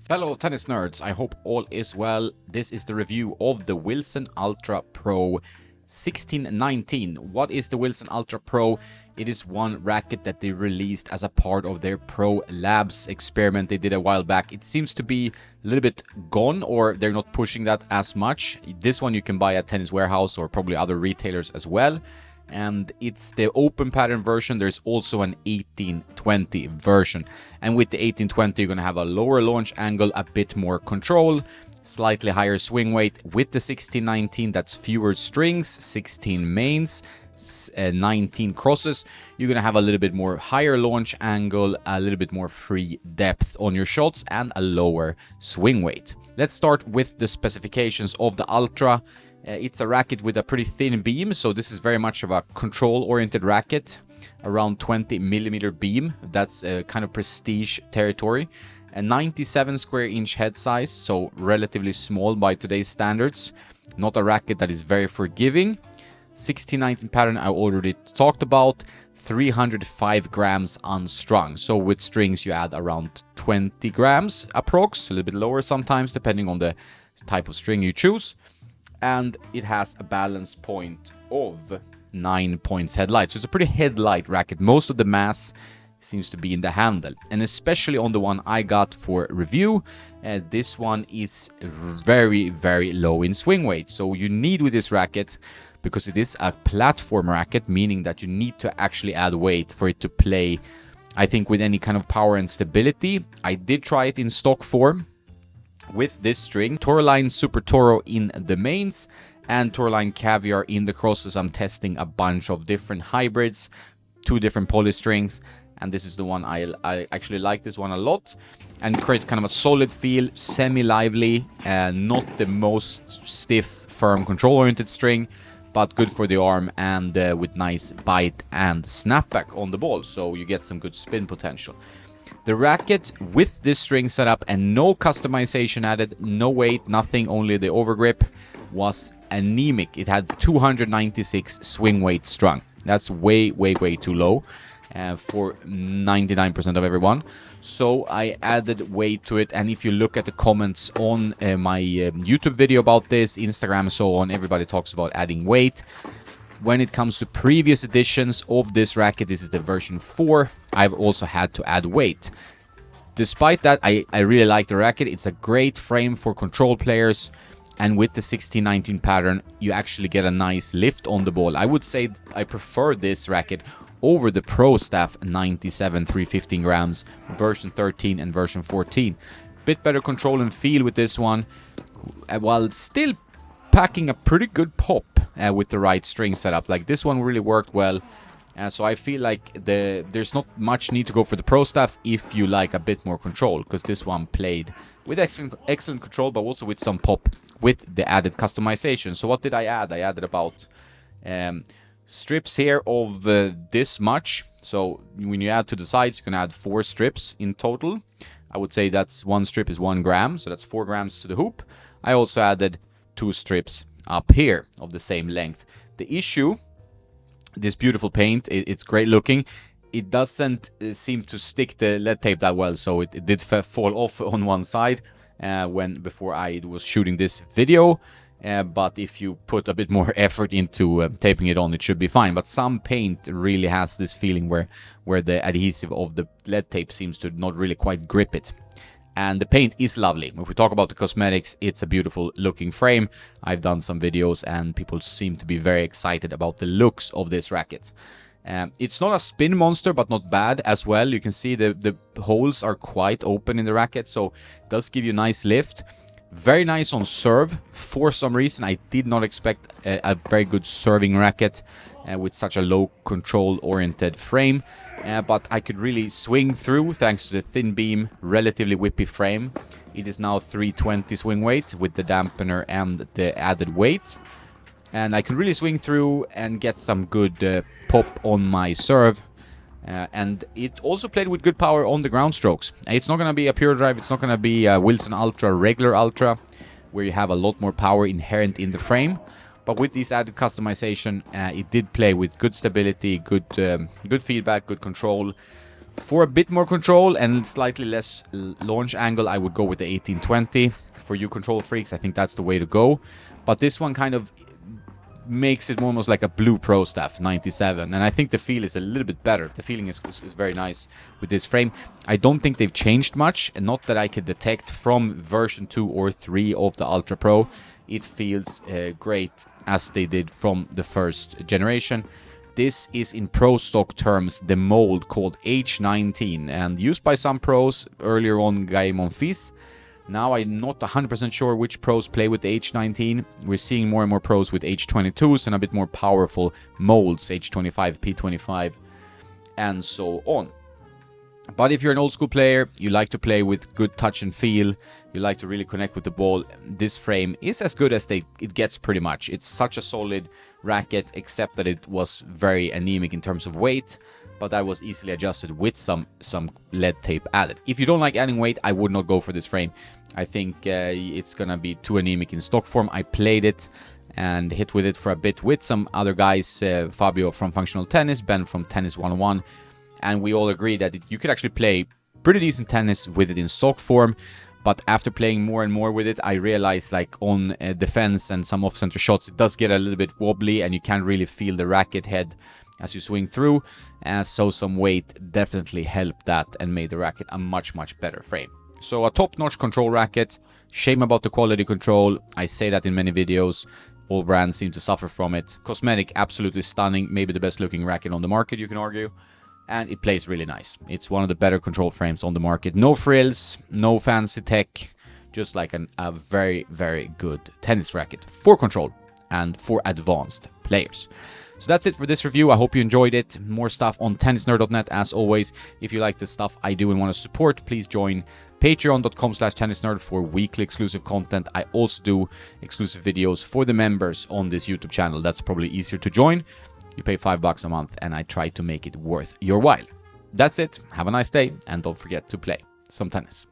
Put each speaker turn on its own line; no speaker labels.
Fellow tennis nerds, I hope all is well. This is the review of the Wilson Ultra Pro 1619. What is the Wilson Ultra Pro? It is one racket that they released as a part of their Pro Labs experiment they did a while back. It seems to be a little bit gone, or they're not pushing that as much. This one you can buy at Tennis Warehouse or probably other retailers as well. And it's the open pattern version. There's also an 1820 version, and with the 1820 you're going to have a lower launch angle, a bit more control, slightly higher swing weight. With the 1619, that's fewer strings, 16 mains, 19 crosses. You're going to have a little bit more higher launch angle, a little bit more free depth on your shots, and a lower swing weight. Let's start with the specifications of the Ultra. It's a racket with a pretty thin beam, so this is very much of a control-oriented racket. Around 20 millimeter beam, that's kind of prestige territory. A 97 square inch head size, so relatively small by today's standards. Not a racket that is very forgiving. 1619 pattern I already talked about. 305 grams unstrung, so with strings you add around 20 grams approx, a little bit lower sometimes depending on the type of string you choose. And it has a balance point of 9 points headlight. So it's a pretty headlight racket. Most of the mass seems to be in the handle. And especially on the one I got for review, this one is very, very low in swing weight. So you need with this racket, because it is a platform racket, meaning that you need to actually add weight for it to play, I think, with any kind of power and stability. I did try it in stock form with this string, Tourline Super Toro in the mains and Tourline Caviar in the crosses. I'm testing a bunch of different hybrids, 2 different poly strings, and this is the one I actually like this one a lot, and creates kind of a solid feel, semi-lively, not the most stiff, firm, control-oriented string, but good for the arm, and with nice bite and snapback on the ball, so you get some good spin potential. The racket with this string setup and no customization added, no weight, nothing, only the overgrip, was anemic. It had 296 swing weight strung. That's way, way, way too low for 99% of everyone. So I added weight to it, and if you look at the comments on my YouTube video about this, Instagram and so on, everybody talks about adding weight. When it comes to previous editions of this racket, this is the version 4, I've also had to add weight. Despite that, I really like the racket. It's a great frame for control players, and with the 1619 pattern, you actually get a nice lift on the ball. I would say I prefer this racket over the Pro Staff 97 315 grams, version 13 and version 14. Bit better control and feel with this one, while still packing a pretty good pop with the right string setup. Like, this one really worked well, so I feel like there's not much need to go for the Pro Staff if you like a bit more control, because this one played with excellent control, but also with some pop with the added customization. So what did I add? I added about strips here of this much. So when you add to the sides, you can add 4 strips in total. I would say that's 1 strip is 1 gram, so that's 4 grams to the hoop. I also added 2 strips up here of the same length. The issue, this beautiful paint, it's great looking. It doesn't seem to stick the lead tape that well, so it did fall off on one side before I was shooting this video. But if you put a bit more effort into taping it on, it should be fine. But some paint really has this feeling where the adhesive of the lead tape seems to not really quite grip it. And the paint is lovely. If we talk about the cosmetics, it's a beautiful looking frame. I've done some videos and people seem to be very excited about the looks of this racket. It's not a spin monster, but not bad as well. You can see the holes are quite open in the racket, so it does give you nice lift. Very nice on serve. For some reason, I did not expect a very good serving racket with such a low control-oriented frame. But I could really swing through thanks to the thin beam, relatively whippy frame. It is now 320 swing weight with the dampener and the added weight. And I could really swing through and get some good pop on my serve. And it also played with good power on the ground strokes. It's not going to be a pure drive, it's not going to be a Wilson Ultra, regular Ultra, where you have a lot more power inherent in the frame. But with this added customization, it did play with good stability, good feedback, good control. For a bit more control and slightly less launch angle, I would go with the 1820. For you control freaks, I think that's the way to go. But this one kind of makes it almost like a Blue Pro Staff 97, and I think the feel is a little bit better. The feeling is very nice with this frame. I don't think they've changed much, and not that I could detect from version 2 or 3 of the Ultra Pro. It feels great as they did from the first generation. This is in pro stock terms the mold called H19 and used by some pros earlier on Game on Fizz. Now I'm not 100% sure which pros play with the H19. We're seeing more and more pros with H22s and a bit more powerful molds, H25, P25, and so on. But if you're an old school player, you like to play with good touch and feel, you like to really connect with the ball, this frame is as good as it gets pretty much. It's such a solid racket, except that it was very anemic in terms of weight, but that was easily adjusted with some lead tape added. If you don't like adding weight, I would not go for this frame. I think it's gonna be too anemic in stock form. I played it and hit with it for a bit with some other guys, Fabio from Functional Tennis, Ben from Tennis 101, and we all agreed that you could actually play pretty decent tennis with it in stock form. But after playing more and more with it, I realized like on defense and some off-center shots, it does get a little bit wobbly and you can't really feel the racket head as you swing through. And so some weight definitely helped that and made the racket a much better frame. So a top-notch control racket. Shame about the quality control. I say that in many videos. All brands seem to suffer from it. Cosmetic, absolutely stunning. Maybe the best looking racket on the market, you can argue. And it plays really nice. It's one of the better control frames on the market. No frills, no fancy tech. Just like a very good tennis racket for control and for advanced players. So that's it for this review. I hope you enjoyed it. More stuff on tennisnerd.net as always. If you like the stuff I do and want to support, please join patreon.com/tennisnerd for weekly exclusive content. I also do exclusive videos for the members on this YouTube channel. That's probably easier to join. You pay $5 a month and I try to make it worth your while. That's it. Have a nice day and don't forget to play some tennis.